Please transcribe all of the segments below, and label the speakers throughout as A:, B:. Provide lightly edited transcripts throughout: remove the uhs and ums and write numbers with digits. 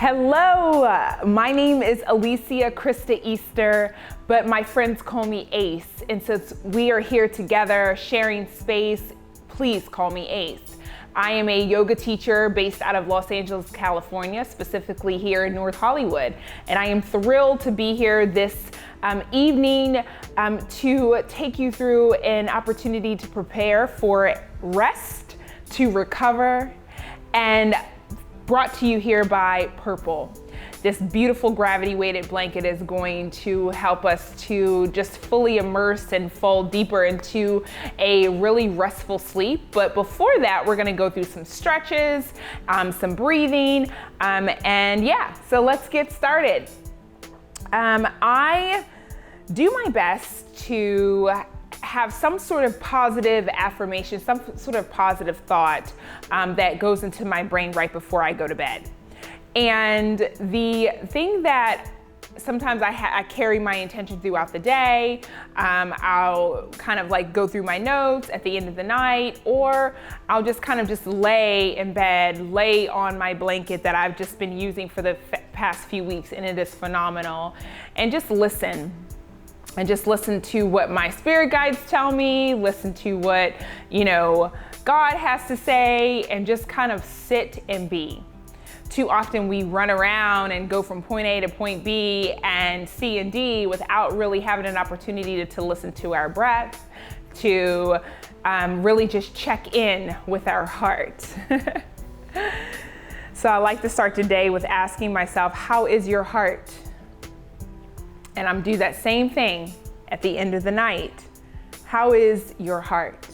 A: Hello, my name is Alicia Krista Easter, but my friends call me Ace. And since we are here together sharing space, please call me Ace. I am a yoga teacher based out of Los Angeles, California, specifically here in North Hollywood. And I am thrilled to be here this evening to take you through an opportunity to prepare for rest, to recover, and brought to you here by Purple. This beautiful gravity weighted blanket is going to help us to just fully immerse and fall deeper into a really restful sleep. But before that, we're gonna go through some stretches, some breathing, and yeah, so let's get started. I do my best to have some sort of positive affirmation, some sort of positive thought that goes into my brain right before I go to bed. And the thing that sometimes I carry my intention throughout the day, I'll kind of like go through my notes at the end of the night, or I'll just kind of just lay in bed, lay on my blanket that I've just been using for the past few weeks, and it is phenomenal, and just listen. And just listen to what my spirit guides tell me, listen to what, God has to say, and just kind of sit and be. Too often we run around and go from point A to point B and C and D without really having an opportunity to listen to our breath, to really just check in with our heart. So I like to start today with asking myself, how is your heart? And I'm do that same thing at the end of the night. How is your heart?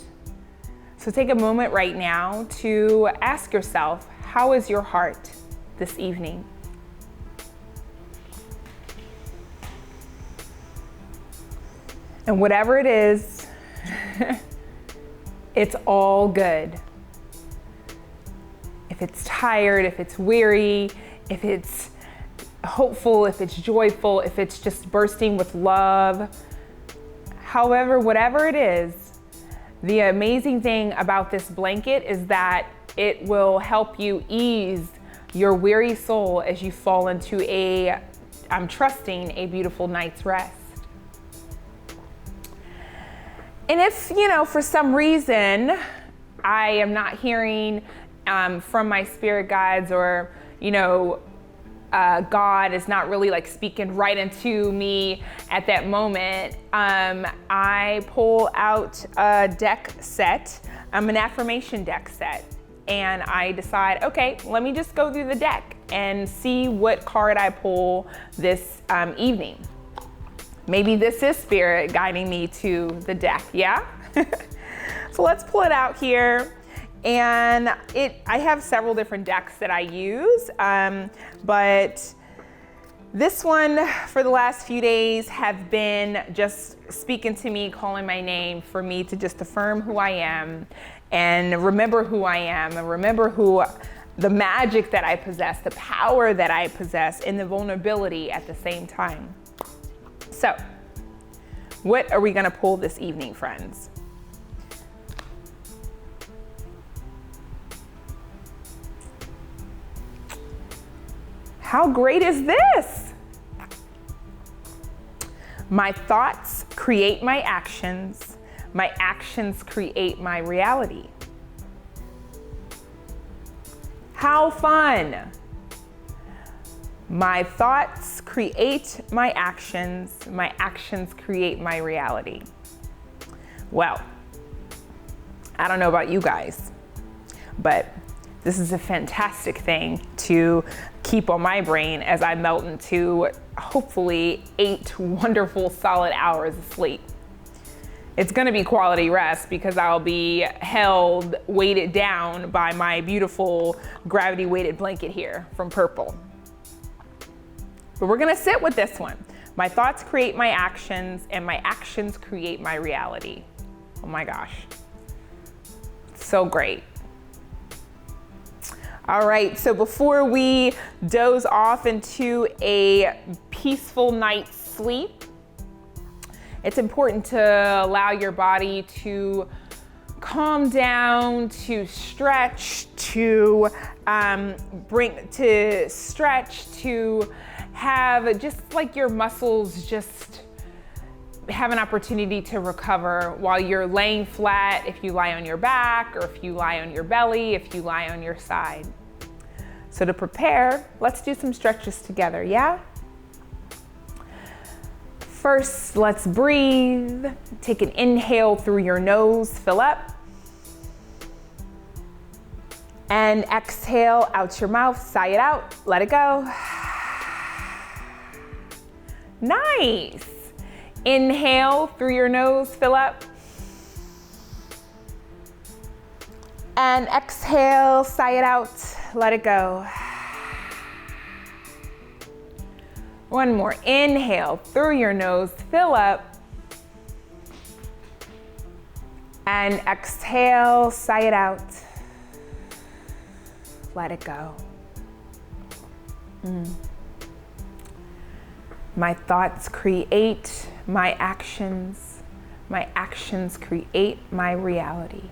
A: So take a moment right now to ask yourself, how is your heart this evening? And whatever it is, it's all good. If it's tired, if it's weary, if it's hopeful, if it's joyful, if it's just bursting with love, however, whatever it is, the amazing thing about this blanket is that it will help you ease your weary soul as you fall into I'm trusting, a beautiful night's rest. And if, for some reason, I am not hearing from my spirit guides, or, God is not really like speaking right into me at that moment, I pull out a deck set, an affirmation deck set, and I decide, okay, let me just go through the deck and see what card I pull this evening. Maybe this is spirit guiding me to the deck, yeah? So let's pull it out here. And I have several different decks that I use, but this one for the last few days have been just speaking to me, calling my name for me to just affirm who I am and remember who I am and remember the magic that I possess, the power that I possess, and the vulnerability at the same time. So, what are we gonna pull this evening, friends? How great is this? My thoughts create my actions create my reality. How fun! My thoughts create my actions create my reality. Well, I don't know about you guys, but this is a fantastic thing to keep on my brain as I melt into hopefully 8 wonderful solid hours of sleep. It's gonna be quality rest because I'll be held, weighted down by my beautiful gravity weighted blanket here from Purple. But we're gonna sit with this one. My thoughts create my actions and my actions create my reality. Oh my gosh, so great. All right, so before we doze off into a peaceful night's sleep, it's important to allow your body to calm down, to stretch, to to have just like your muscles just have an opportunity to recover while you're laying flat, if you lie on your back, or if you lie on your belly, if you lie on your side. So to prepare, let's do some stretches together, yeah? First, let's breathe. Take an inhale through your nose, fill up. And exhale out your mouth, sigh it out, let it go. Nice. Inhale through your nose, fill up. And exhale, sigh it out, let it go. One more, inhale through your nose, fill up. And exhale, sigh it out. Let it go. My thoughts create my actions create my reality.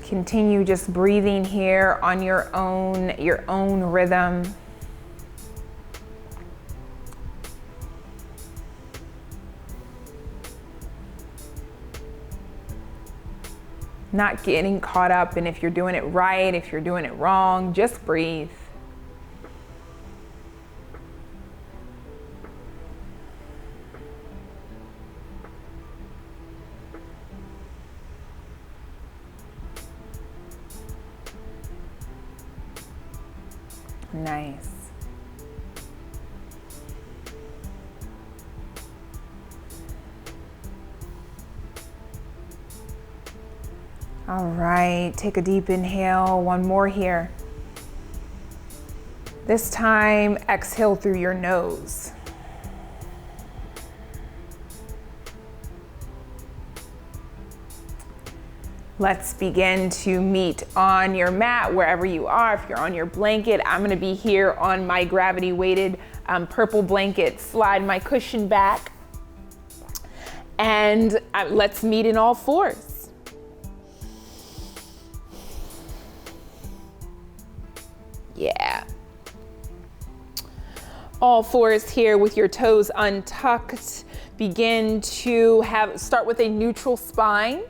A: Continue just breathing here on your own rhythm. Not getting caught up in if you're doing it right, if you're doing it wrong, just breathe. Nice. All right, take a deep inhale, one more here. This time, exhale through your nose. Let's begin to meet on your mat, wherever you are. If you're on your blanket, I'm gonna be here on my gravity-weighted purple blanket. Slide my cushion back, and let's meet in all fours. Yeah. All fours here with your toes untucked. Begin to start with a neutral spine,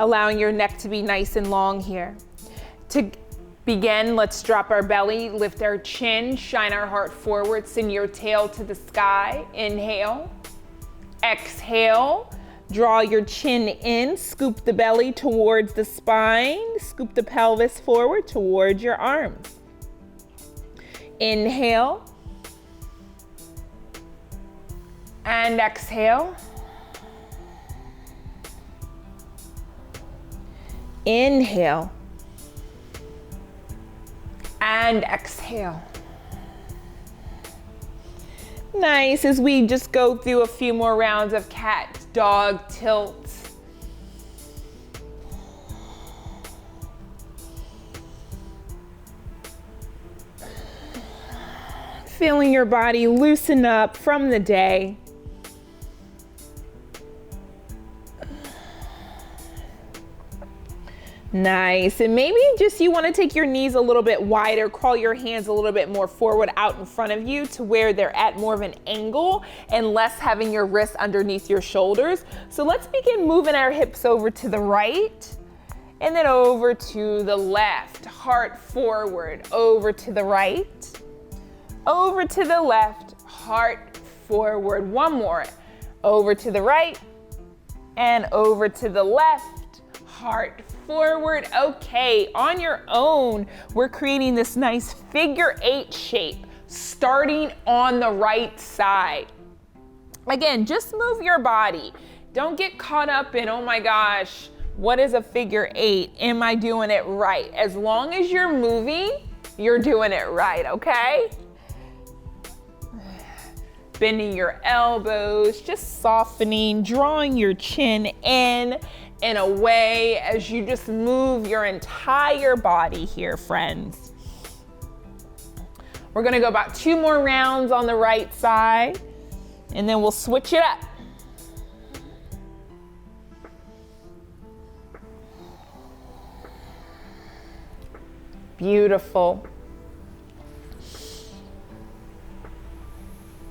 A: allowing your neck to be nice and long here. To begin, let's drop our belly, lift our chin, shine our heart forward, send your tail to the sky. Inhale. Exhale. Draw your chin in, scoop the belly towards the spine, scoop the pelvis forward towards your arms. Inhale. And exhale. Inhale. And exhale. Nice, as we just go through a few more rounds of cat, dog, tilt. Feeling your body loosen up from the day. Nice, and maybe just you want to take your knees a little bit wider, crawl your hands a little bit more forward out in front of you to where they're at more of an angle and less having your wrists underneath your shoulders. So let's begin moving our hips over to the right and then over to the left. Heart forward, over to the right, over to the left, heart forward. One more, over to the right and over to the left, heart forward. Okay, on your own, we're creating this nice figure 8 shape, starting on the right side. Again, just move your body. Don't get caught up in, oh my gosh, what is a figure 8? Am I doing it right? As long as you're moving, you're doing it right, okay? bending your elbows, just softening, drawing your chin in and away as you just move your entire body here, friends. We're gonna go about 2 more rounds on the right side, and then we'll switch it up. Beautiful.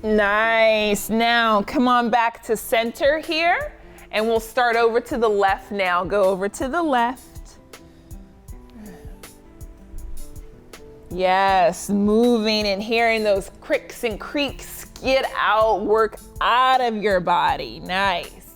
A: Nice. Now come on back to center here, and we'll start over to the left now. Go over to the left. Yes, moving and hearing those cricks and creaks get out, work out of your body. Nice.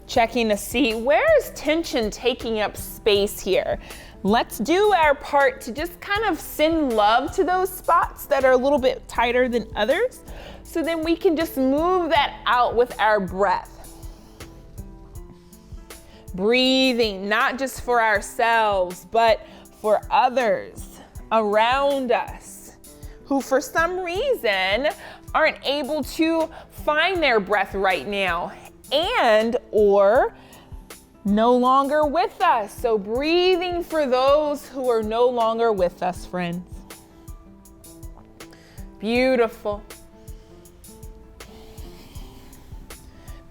A: Checking to see where is tension taking up space here. Let's do our part to just kind of send love to those spots that are a little bit tighter than others, so then we can just move that out with our breath. Breathing, not just for ourselves, but for others around us who for some reason aren't able to find their breath right now and or no longer with us. So breathing for those who are no longer with us, friends. Beautiful.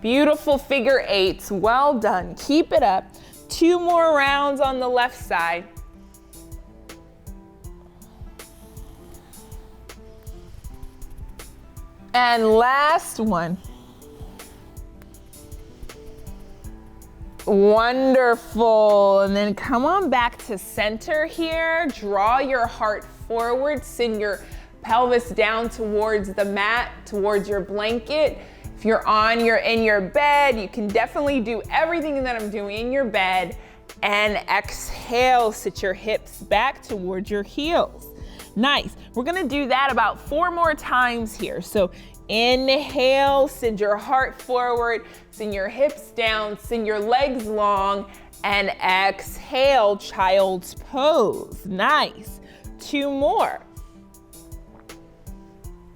A: Beautiful figure 8s. Well done. Keep it up. 2 more rounds on the left side. And last one. Wonderful. And then come on back to center here. Draw your heart forward. Send your pelvis down towards the mat, towards your blanket. If you're in your bed, you can definitely do everything that I'm doing in your bed. And exhale, sit your hips back towards your heels. Nice. We're gonna do that about 4 more times here. So inhale, send your heart forward, send your hips down, send your legs long, and exhale, child's pose. Nice. 2 more.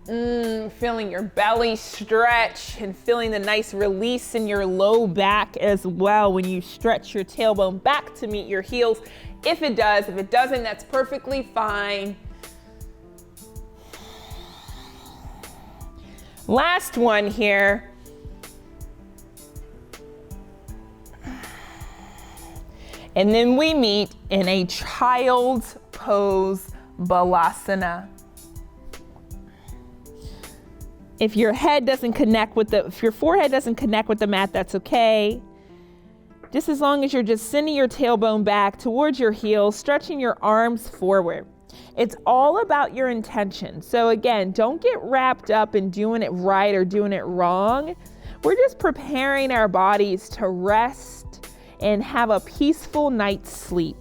A: Feeling your belly stretch and feeling the nice release in your low back as well when you stretch your tailbone back to meet your heels. If it does, if it doesn't, that's perfectly fine. Last one here. And then we meet in a child's pose balasana. If your forehead doesn't connect with the mat, that's okay. Just as long as you're just sending your tailbone back towards your heels, stretching your arms forward. It's all about your intention. So again, don't get wrapped up in doing it right or doing it wrong. We're just preparing our bodies to rest and have a peaceful night's sleep.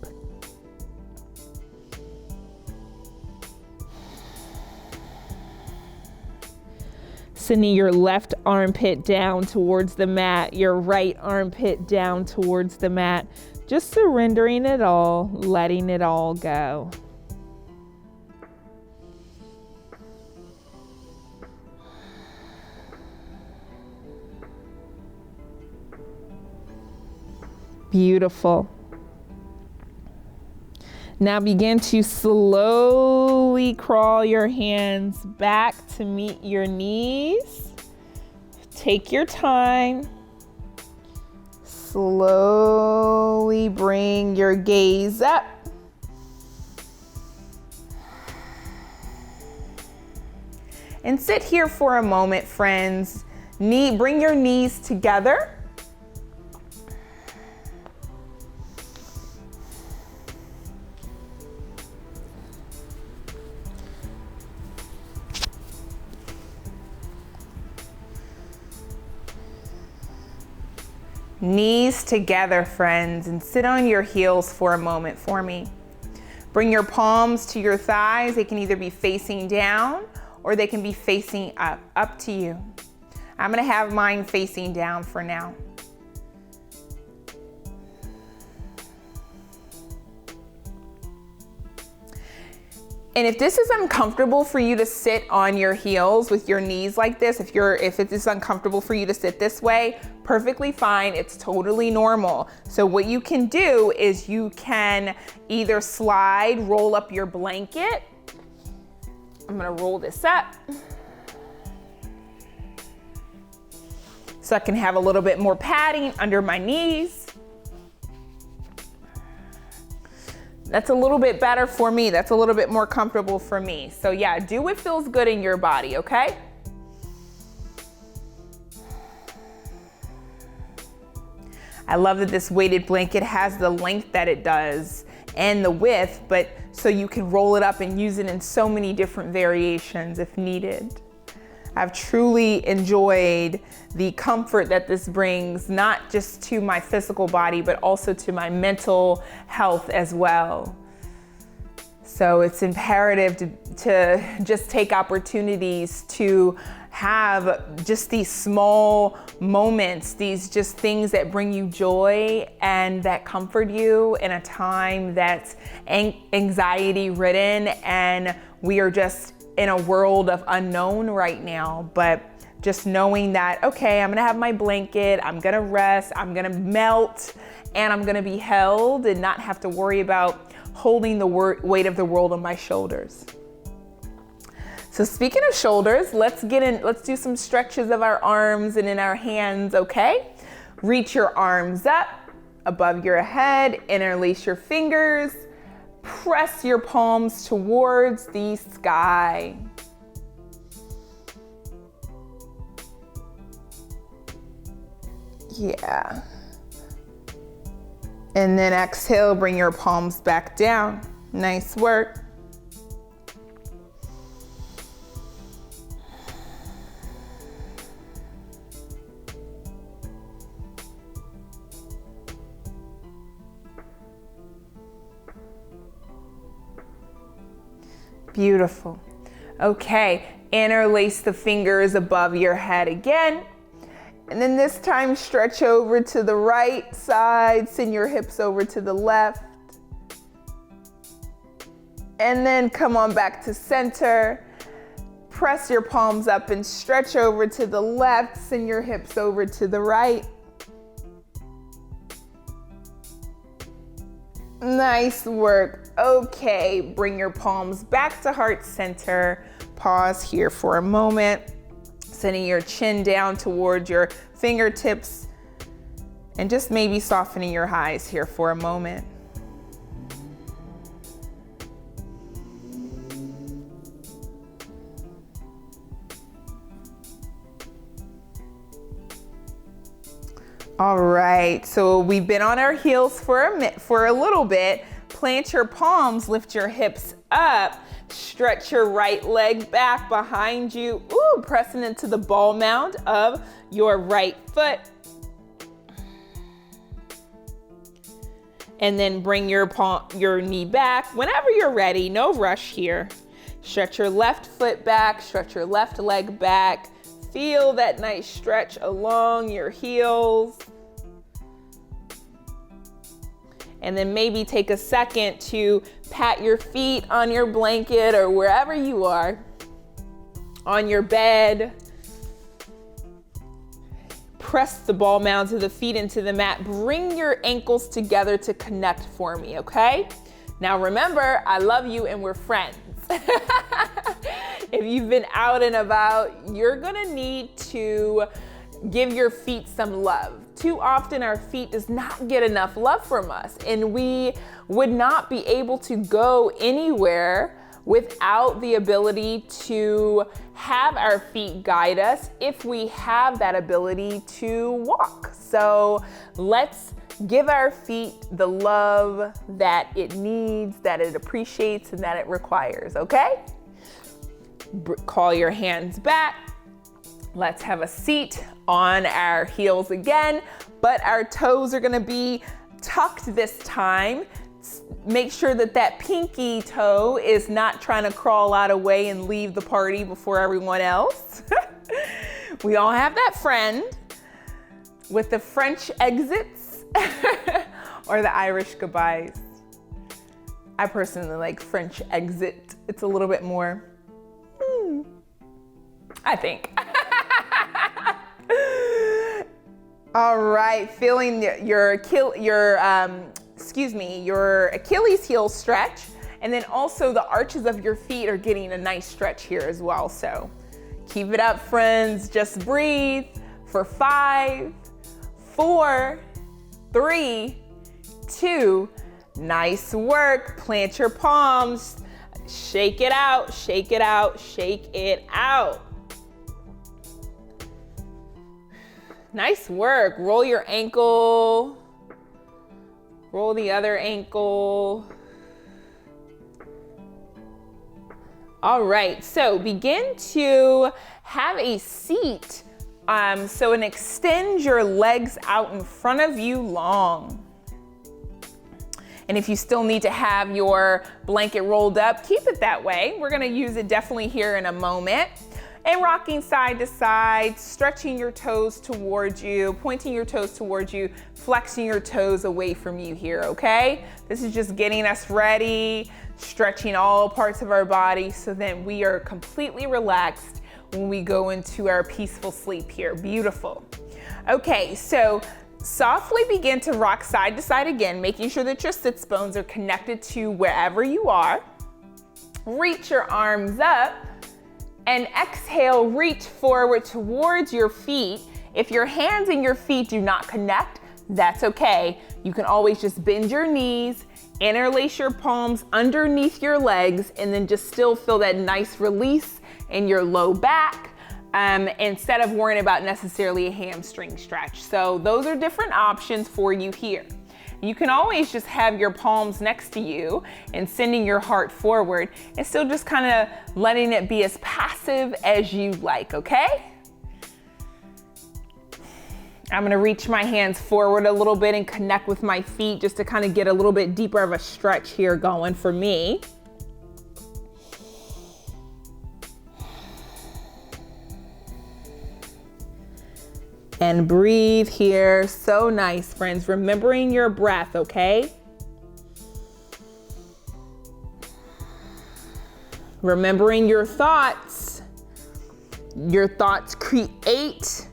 A: Sending your left armpit down towards the mat, your right armpit down towards the mat. Just surrendering it all, letting it all go. Beautiful. Now begin to slowly crawl your hands back to meet your knees. Take your time. Slowly bring your gaze up. And sit here for a moment, friends. Bring your knees together. Knees together, friends, and sit on your heels for a moment for me. Bring your palms to your thighs. They can either be facing down or they can be facing up to you. I'm gonna have mine facing down for now. And if this is uncomfortable for you to sit on your heels with your knees like this, if it is uncomfortable for you to sit this way, perfectly fine. It's totally normal. So what you can do is you can either slide, roll up your blanket. I'm gonna roll this up so I can have a little bit more padding under my knees. That's a little bit better for me. That's a little bit more comfortable for me. So yeah, do what feels good in your body, okay? I love that this weighted blanket has the length that it does and the width, but so you can roll it up and use it in so many different variations if needed. I've truly enjoyed the comfort that this brings, not just to my physical body, but also to my mental health as well. So it's imperative to just take opportunities to have just these small moments, these just things that bring you joy and that comfort you in a time that's anxiety ridden, and we are just in a world of unknown right now. But just knowing that, okay, I'm gonna have my blanket, I'm gonna rest, I'm gonna melt, and I'm gonna be held and not have to worry about holding the weight of the world on my shoulders. So speaking of shoulders, let's do some stretches of our arms and in our hands, okay? Reach your arms up above your head, interlace your fingers, press your palms towards the sky. Yeah. And then exhale, bring your palms back down. Nice work. Beautiful. Okay, interlace the fingers above your head again. And then this time stretch over to the right side, send your hips over to the left. And then come on back to center. Press your palms up and stretch over to the left, send your hips over to the right. Nice work. Okay, bring your palms back to heart center. Pause here for a moment. Sending your chin down towards your fingertips and just maybe softening your eyes here for a moment. All right, so we've been on our heels for a little bit. Plant your palms, lift your hips up, stretch your right leg back behind you. Ooh, pressing into the ball mound of your right foot. And then bring your knee back whenever you're ready, no rush here. Stretch your left foot back, stretch your left leg back. Feel that nice stretch along your heels. And then maybe take a second to pat your feet on your blanket or wherever you are, on your bed. Press the ball mounds of the feet into the mat. Bring your ankles together to connect for me, okay? Now remember, I love you and we're friends. If you've been out and about, you're gonna need to give your feet some love. Too often our feet does not get enough love from us, and we would not be able to go anywhere without the ability to have our feet guide us if we have that ability to walk. So let's give our feet the love that it needs, that it appreciates, and that it requires, okay? Call your hands back. Let's have a seat on our heels again, but our toes are gonna be tucked this time. Make sure that that pinky toe is not trying to crawl out of the way and leave the party before everyone else. We all have that friend with the French exits or the Irish goodbyes. I personally like French exit. It's a little bit more, I think. All right, feeling your Achilles heel stretch, and then also the arches of your feet are getting a nice stretch here as well. So keep it up, friends. Just breathe for 5, 4, 3, 2. Nice work. Plant your palms. Shake it out, shake it out, shake it out. Nice work. Roll your ankle. Roll the other ankle. All right, so begin to have a seat. And extend your legs out in front of you long. And if you still need to have your blanket rolled up, keep it that way. We're gonna use it definitely here in a moment. And rocking side to side, stretching your toes towards you, pointing your toes towards you, flexing your toes away from you here, okay? This is just getting us ready, stretching all parts of our body so then we are completely relaxed when we go into our peaceful sleep here. Beautiful. Okay, so softly begin to rock side to side again, making sure that your sits bones are connected to wherever you are. Reach your arms up. And exhale, reach forward towards your feet. If your hands and your feet do not connect, that's okay. You can always just bend your knees, interlace your palms underneath your legs, and then just still feel that nice release in your low back instead of worrying about necessarily a hamstring stretch. So those are different options for you here. You can always just have your palms next to you and sending your heart forward and still just kind of letting it be as passive as you like, okay? I'm gonna reach my hands forward a little bit and connect with my feet just to kind of get a little bit deeper of a stretch here going for me. And breathe here. So nice, friends. Remembering your breath, okay? Remembering your thoughts. Your thoughts create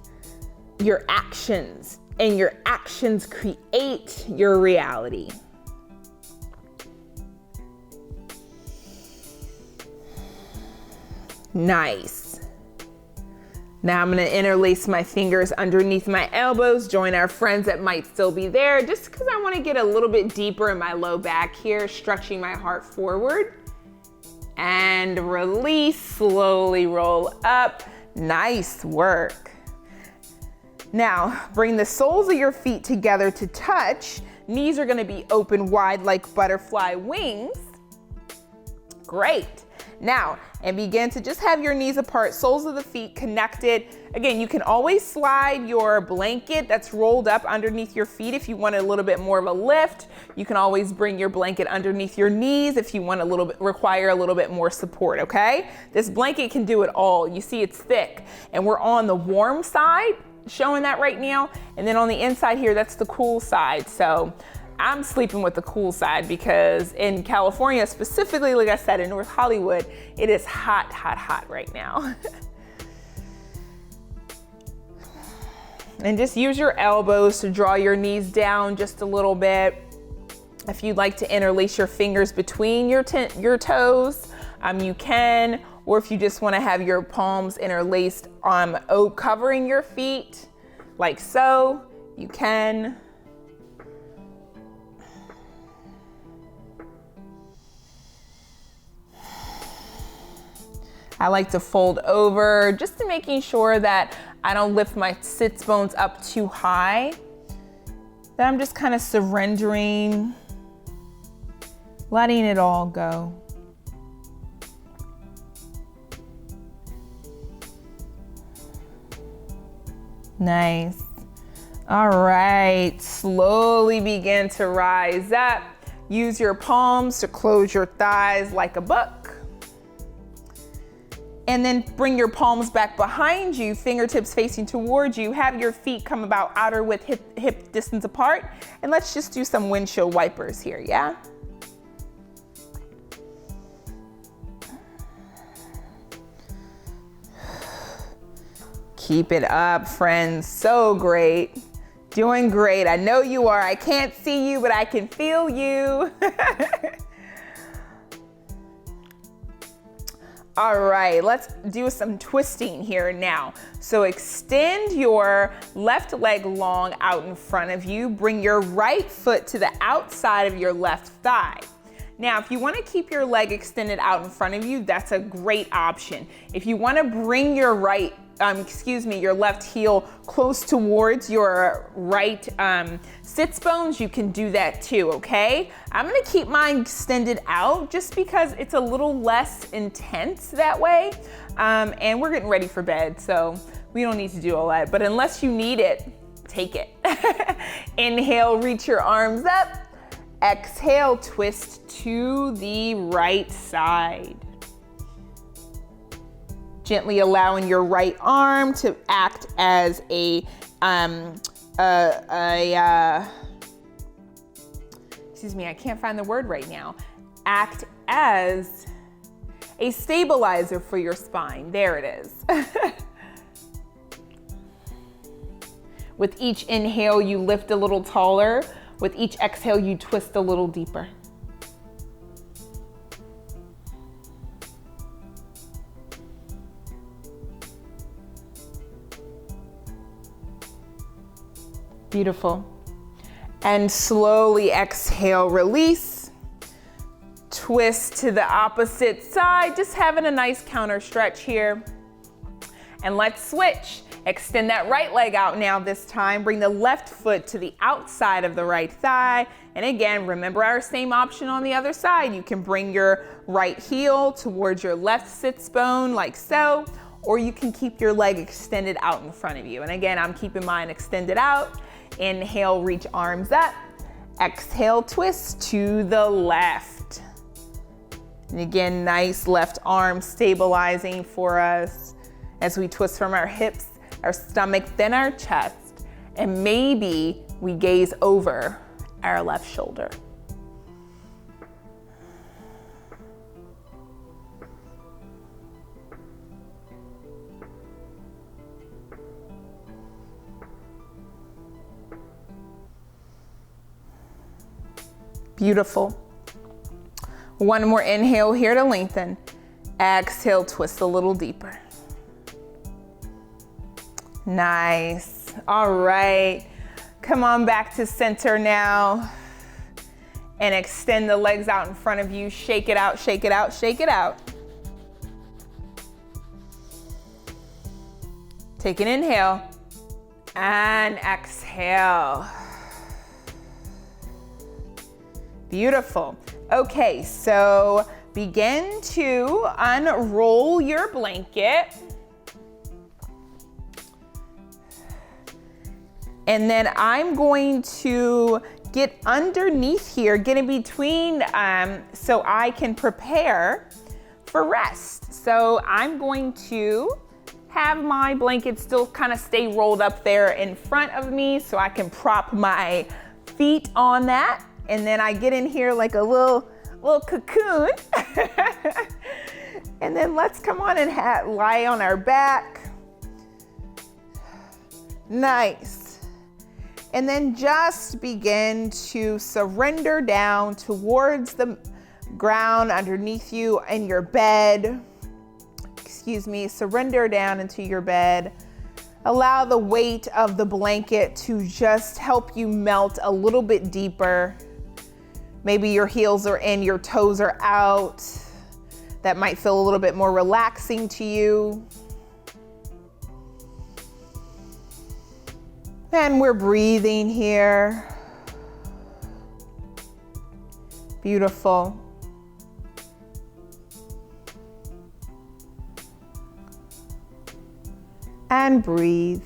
A: your actions, and your actions create your reality. Nice. Now I'm gonna interlace my fingers underneath my elbows, join our friends that might still be there, just because I wanna get a little bit deeper in my low back here, stretching my heart forward. And release, slowly roll up. Nice work. Now, bring the soles of your feet together to touch. Knees are gonna be open wide like butterfly wings. Great. Now, and begin to just have your knees apart, soles of the feet connected. Again, you can always slide your blanket that's rolled up underneath your feet if you want a little bit more of a lift. You can always bring your blanket underneath your knees if you want require a little bit more support, okay? This blanket can do it all. You see it's thick, and we're on the warm side, showing that right now. And then on the inside here, that's the cool side. So I'm sleeping with the cool side because in California, specifically, like I said, in North Hollywood, it is hot, hot, hot right now. And just use your elbows to draw your knees down just a little bit. If you'd like to interlace your fingers between your toes, you can, or if you just want to have your palms interlaced covering your feet, like so, you can. I like to fold over just to making sure that I don't lift my sits bones up too high. Then I'm just kind of surrendering, letting it all go. Nice. All right, slowly begin to rise up. Use your palms to close your thighs like a book. And then bring your palms back behind you, fingertips facing towards you. Have your feet come about outer width, hip distance apart. And let's just do some windshield wipers here, yeah? Keep it up, friends. So great. Doing great. I know you are. I can't see you, but I can feel you. All right, let's do some twisting here now. So extend your left leg long out in front of you. Bring your right foot to the outside of your left thigh. Now, if you want to keep your leg extended out in front of you, that's a great option. If you want to bring your your left heel close towards your right sits bones, you can do that too, okay? I'm gonna keep mine extended out just because it's a little less intense that way. And we're getting ready for bed, so we don't need to do all that. But unless you need it, take it. Inhale, reach your arms up. Exhale, twist to the right side. Gently allowing your right arm to act as excuse me, I can't find the word right now. Act as a stabilizer for your spine. There it is. With each inhale, you lift a little taller. With each exhale, you twist a little deeper. Beautiful. And slowly exhale, release. Twist to the opposite side, just having a nice counter stretch here. And let's switch. Extend that right leg out now this time. Bring the left foot to the outside of the right thigh. And again, remember our same option on the other side. You can bring your right heel towards your left sits bone like so, or you can keep your leg extended out in front of you. And again, I'm keeping mine extended out. Inhale, reach arms up. Exhale, twist to the left. And again, nice left arm stabilizing for us as we twist from our hips, our stomach, then our chest, and maybe we gaze over our left shoulder. Beautiful. One more inhale here to lengthen. Exhale, twist a little deeper. Nice. All right. Come on back to center now. And extend the legs out in front of you. Shake it out, shake it out, shake it out. Take an inhale. And exhale. Beautiful. Okay, so begin to unroll your blanket. And then I'm going to get underneath here, get in between so I can prepare for rest. So I'm going to have my blanket still kind of stay rolled up there in front of me so I can prop my feet on that. And then I get in here like a little cocoon. And then let's come on and lie on our back. Nice. And then just begin to surrender down towards the ground underneath you in your bed. Excuse me, surrender down into your bed. Allow the weight of the blanket to just help you melt a little bit deeper. Maybe your heels are in, your toes are out. That might feel a little bit more relaxing to you. And we're breathing here. Beautiful. And breathe.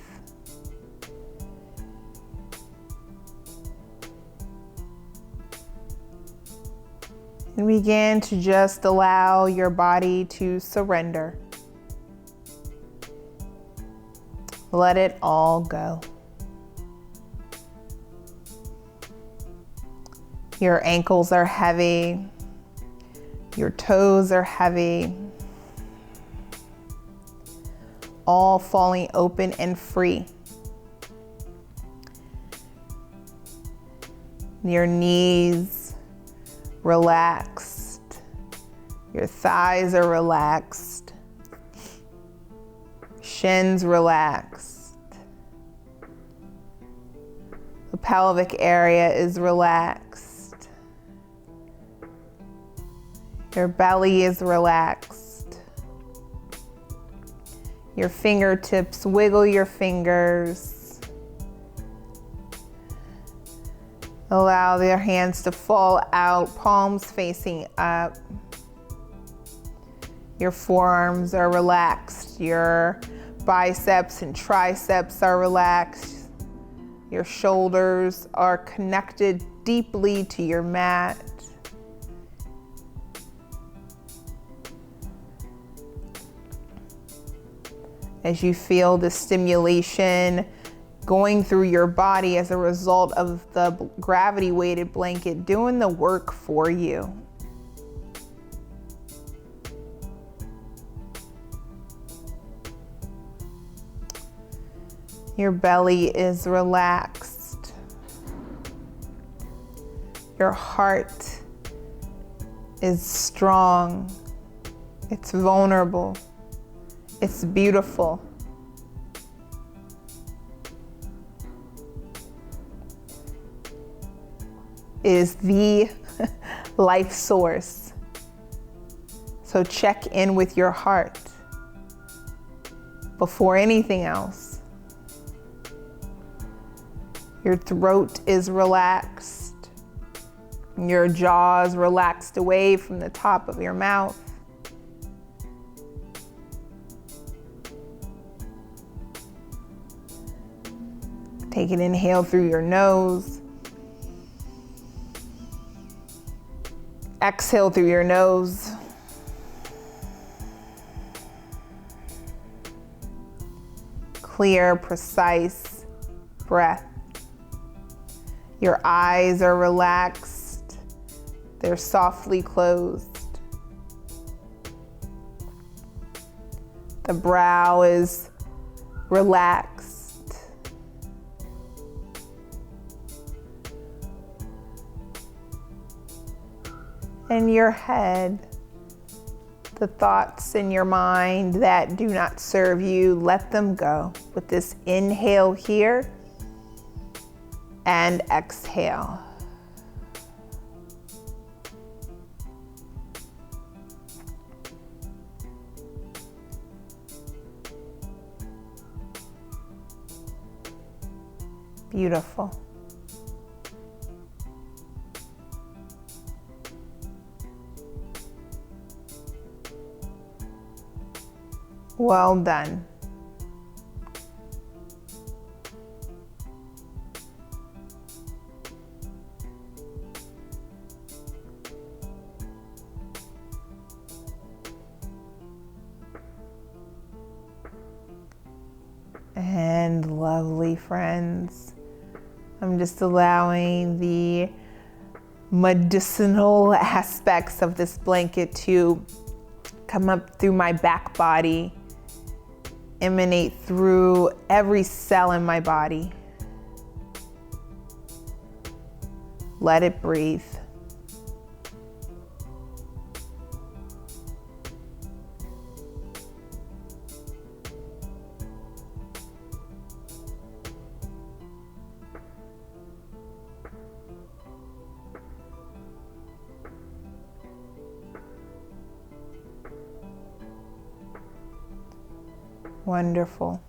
A: And begin to just allow your body to surrender. Let it all go. Your ankles are heavy. Your toes are heavy. all falling open and free. Your knees relaxed. Your thighs are relaxed. Shins relaxed. The pelvic area is relaxed. Your belly is relaxed. Your fingertips, wiggle your fingers. Allow their hands to fall out, palms facing up. Your forearms are relaxed. Your biceps and triceps are relaxed. Your shoulders are connected deeply to your mat. As you feel the stimulation going through your body as a result of the gravity-weighted blanket doing the work for you. Your belly is relaxed. Your heart is strong. It's vulnerable. It's beautiful. It is the life source. So check in with your heart before anything else. Your throat is relaxed. Your jaw is relaxed away from the top of your mouth. Take an inhale through your nose. Exhale through your nose. Clear, precise breath. Your eyes are relaxed. They're softly closed. The brow is relaxed. And your head, the thoughts in your mind that do not serve you, let them go with this inhale here and exhale. Beautiful. Well done. And lovely friends, I'm just allowing the medicinal aspects of this blanket to come up through my back body, emanate through every cell in my body. Let it breathe. Wonderful.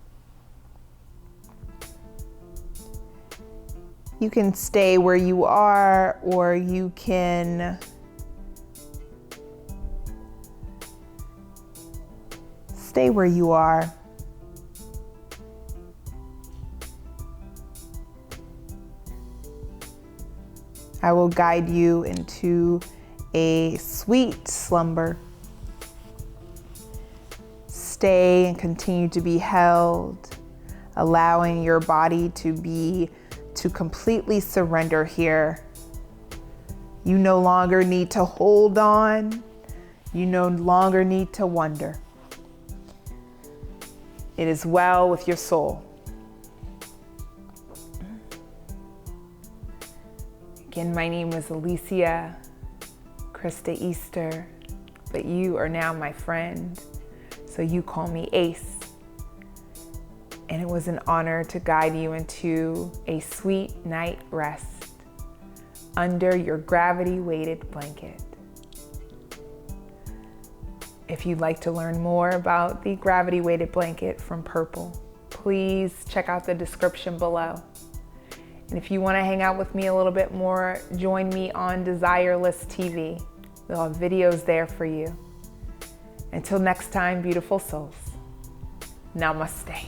A: You can stay where you are, or you can stay where you are. I will guide you into a sweet slumber. Stay and continue to be held, allowing your body to completely surrender here. You no longer need to hold on. You no longer need to wonder. It is well with your soul. Again, my name is Alicia Krista Easter, but you are now my friend, so you call me Ace. And it was an honor to guide you into a sweet night rest under your gravity-weighted blanket. If you'd like to learn more about the gravity-weighted blanket from Purple, please check out the description below. And if you want to hang out with me a little bit more, join me on DesireList TV. We'll have videos there for you. Until next time, beautiful souls. Namaste.